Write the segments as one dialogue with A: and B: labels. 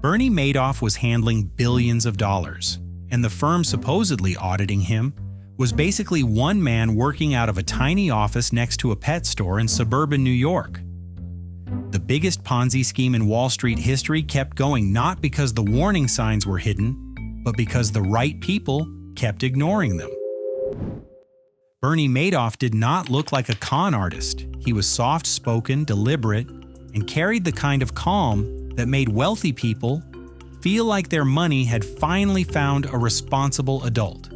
A: Bernie Madoff was handling billions of dollars, and the firm supposedly auditing him was basically one man working out of a tiny office next to a pet store in suburban New York. The biggest Ponzi scheme in Wall Street history kept going not because the warning signs were hidden, but because the right people kept ignoring them. Bernie Madoff did not look like a con artist. He was soft-spoken, deliberate, and carried the kind of calm that made wealthy people feel like their money had finally found a responsible adult.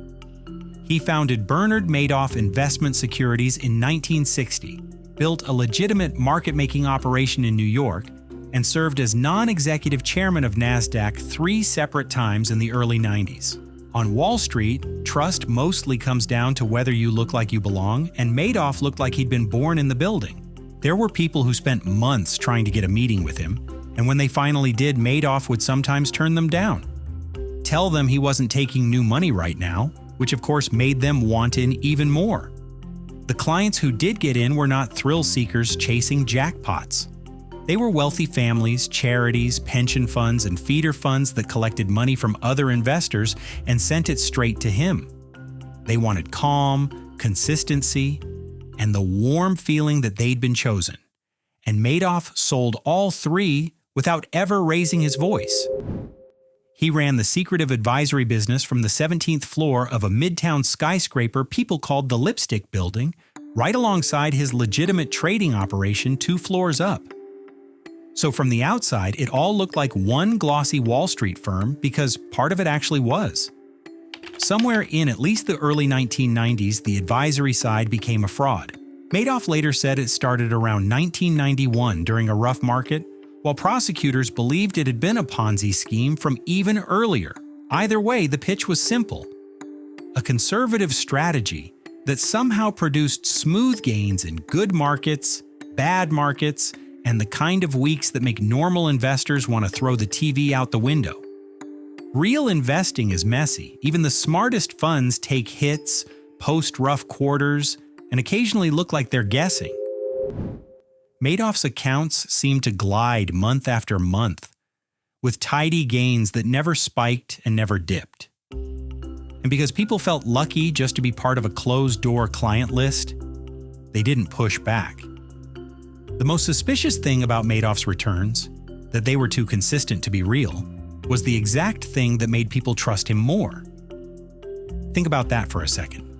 A: He founded Bernard Madoff Investment Securities in 1960, built a legitimate market-making operation in New York, and served as non-executive chairman of NASDAQ 3 separate times in the early 90s. On Wall Street, trust mostly comes down to whether you look like you belong, and Madoff looked like he'd been born in the building. There were people who spent months trying to get a meeting with him, and when they finally did, Madoff would sometimes turn them down. Tell them he wasn't taking new money right now, which of course made them want in even more. The clients who did get in were not thrill seekers chasing jackpots. They were wealthy families, charities, pension funds, and feeder funds that collected money from other investors and sent it straight to him. They wanted calm, consistency, and the warm feeling that they'd been chosen. And Madoff sold all three without ever raising his voice. He ran the secretive advisory business from the 17th floor of a midtown skyscraper people called the Lipstick Building, right alongside his legitimate trading operation 2 floors up. So from the outside, it all looked like one glossy Wall Street firm because part of it actually was. Somewhere in at least the early 1990s, the advisory side became a fraud. Madoff later said it started around 1991 during a rough market, while prosecutors believed it had been a Ponzi scheme from even earlier. Either way, the pitch was simple: a conservative strategy that somehow produced smooth gains in good markets, bad markets, and the kind of weeks that make normal investors want to throw the TV out the window. Real investing is messy. Even the smartest funds take hits, post rough quarters, and occasionally look like they're guessing. Madoff's accounts seemed to glide month after month, with tidy gains that never spiked and never dipped. And because people felt lucky just to be part of a closed-door client list, they didn't push back. The most suspicious thing about Madoff's returns, that they were too consistent to be real, was the exact thing that made people trust him more. Think about that for a second.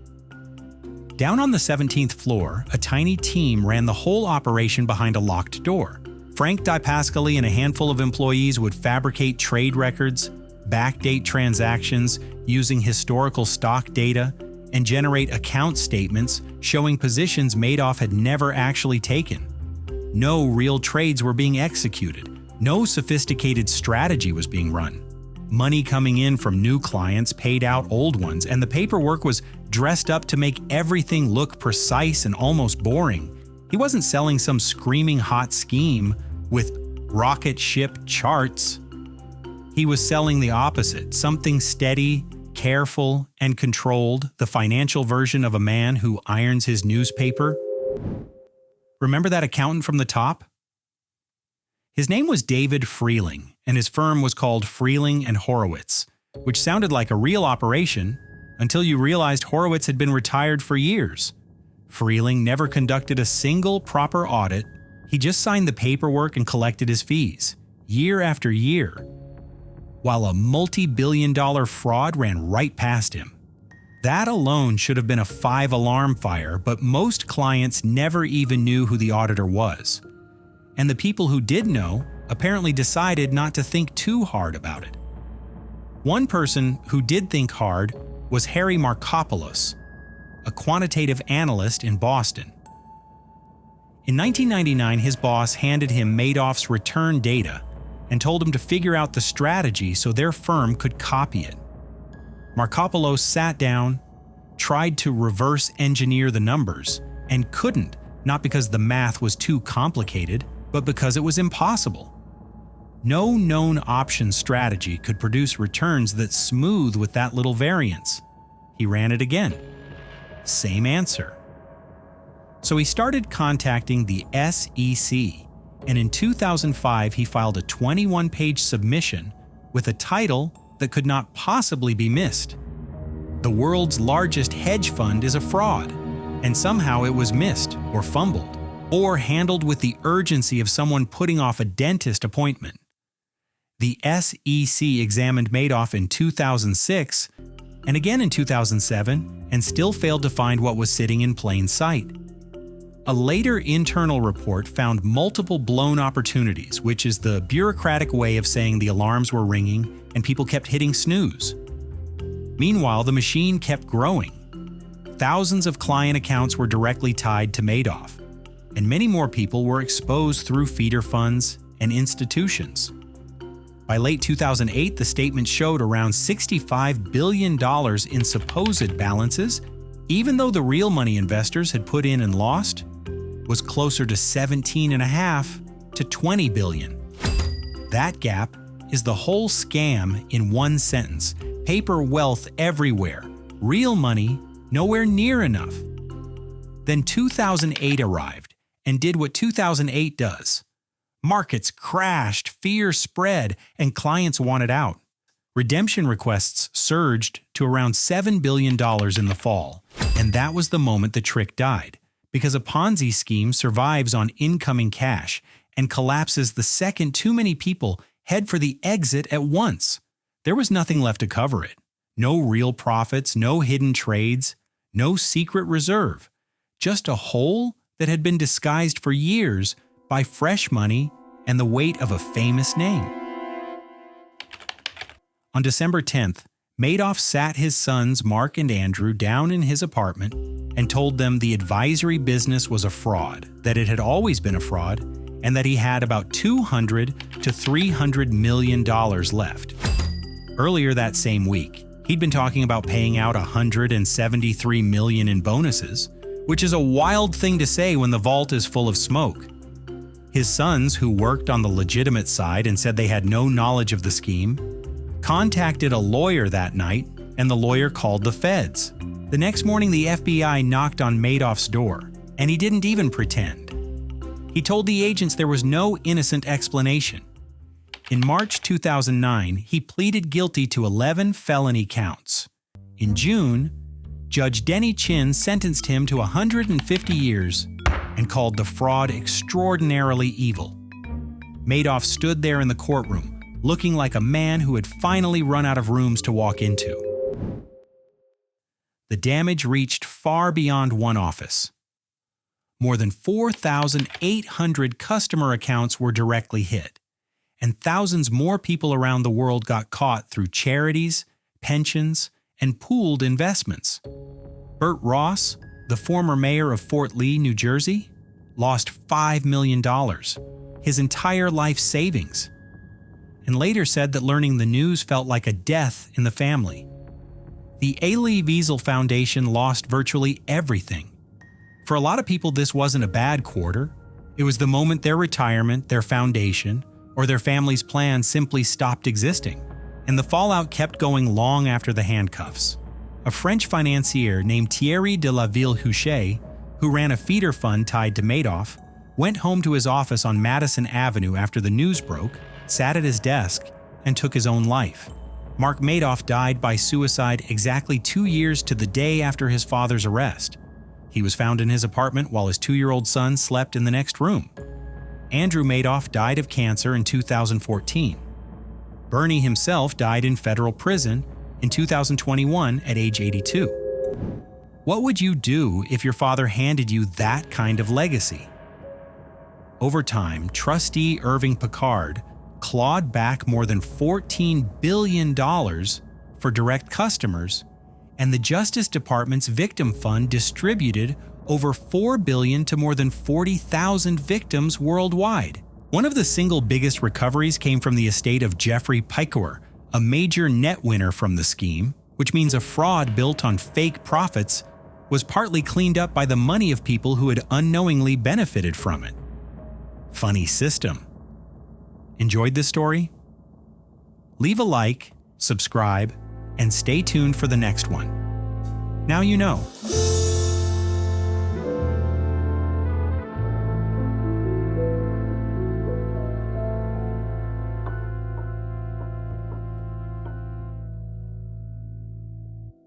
A: Down on the 17th floor, a tiny team ran the whole operation behind a locked door. Frank DiPascali and a handful of employees would fabricate trade records, backdate transactions using historical stock data, and generate account statements showing positions Madoff had never actually taken. No real trades were being executed. No sophisticated strategy was being run. Money coming in from new clients paid out old ones, and the paperwork was dressed up to make everything look precise and almost boring. He wasn't selling some screaming hot scheme with rocket ship charts. He was selling the opposite, something steady, careful, and controlled, the financial version of a man who irons his newspaper. Remember that accountant from the top? His name was David Freeling, and his firm was called Freeling and Horowitz, which sounded like a real operation until you realized Horowitz had been retired for years. Freeling never conducted a single proper audit. He just signed the paperwork and collected his fees, year after year, while a multi-billion-dollar fraud ran right past him. That alone should have been a 5-alarm fire, but most clients never even knew who the auditor was. And the people who did know apparently decided not to think too hard about it. One person who did think hard was Harry Markopoulos, a quantitative analyst in Boston. In 1999, his boss handed him Madoff's return data and told him to figure out the strategy so their firm could copy it. Markopoulos sat down, tried to reverse engineer the numbers, and couldn't, not because the math was too complicated, but because it was impossible. No known option strategy could produce returns that smooth with that little variance. He ran it again. Same answer. So he started contacting the SEC, and in 2005 he filed a 21-page submission with a title that could not possibly be missed. The world's largest hedge fund is a fraud, and somehow it was missed or fumbled, or handled with the urgency of someone putting off a dentist appointment. The SEC examined Madoff in 2006 and again in 2007 and still failed to find what was sitting in plain sight. A later internal report found multiple blown opportunities, which is the bureaucratic way of saying the alarms were ringing and people kept hitting snooze. Meanwhile, the machine kept growing. Thousands of client accounts were directly tied to Madoff, and many more people were exposed through feeder funds and institutions. By late 2008, the statement showed around $65 billion in supposed balances, even though the real money investors had put in and lost was closer to $17.5 to $20 billion. That gap is the whole scam in one sentence. Paper wealth everywhere, real money nowhere near enough. Then 2008 arrived and did what 2008 does. Markets crashed, fear spread, and clients wanted out. Redemption requests surged to around $7 billion in the fall, and that was the moment the trick died, because a Ponzi scheme survives on incoming cash and collapses the second too many people head for the exit at once. There was nothing left to cover it. No real profits, no hidden trades, no secret reserve. Just a hole that had been disguised for years by fresh money and the weight of a famous name. On December 10th, Madoff sat his sons Mark and Andrew down in his apartment and told them the advisory business was a fraud, that it had always been a fraud, and that he had about $200 to $300 million left. Earlier that same week, he'd been talking about paying out $173 million in bonuses, which is a wild thing to say when the vault is full of smoke. His sons, who worked on the legitimate side and said they had no knowledge of the scheme, contacted a lawyer that night, and the lawyer called the feds. The next morning, the FBI knocked on Madoff's door, and he didn't even pretend. He told the agents there was no innocent explanation. In March 2009, he pleaded guilty to 11 felony counts. In June, Judge Denny Chin sentenced him to 150 years and called the fraud extraordinarily evil. Madoff stood there in the courtroom, looking like a man who had finally run out of rooms to walk into. The damage reached far beyond one office. More than 4,800 customer accounts were directly hit, and thousands more people around the world got caught through charities, pensions, and pooled investments. Bert Ross, the former mayor of Fort Lee, New Jersey, lost $5 million, his entire life savings, and later said that learning the news felt like a death in the family. The Elie Wiesel Foundation lost virtually everything. For a lot of people, this wasn't a bad quarter. It was the moment their retirement, their foundation, or their family's plan simply stopped existing, and the fallout kept going long after the handcuffs. A French financier named Thierry de la Ville-Huchet, who ran a feeder fund tied to Madoff, went home to his office on Madison Avenue after the news broke, sat at his desk, and took his own life. Mark Madoff died by suicide exactly 2 years to the day after his father's arrest. He was found in his apartment while his 2-year-old son slept in the next room. Andrew Madoff died of cancer in 2014. Bernie himself died in federal prison in 2021 at age 82. What would you do if your father handed you that kind of legacy? Over time, trustee Irving Picard clawed back more than $14 billion for direct customers, and the Justice Department's Victim Fund distributed over $4 billion to more than 40,000 victims worldwide. One of the single biggest recoveries came from the estate of Jeffrey Piker, a major net winner from the scheme, which means a fraud built on fake profits was partly cleaned up by the money of people who had unknowingly benefited from it. Funny system. Enjoyed this story? Leave a like, subscribe, and stay tuned for the next one. Now you know.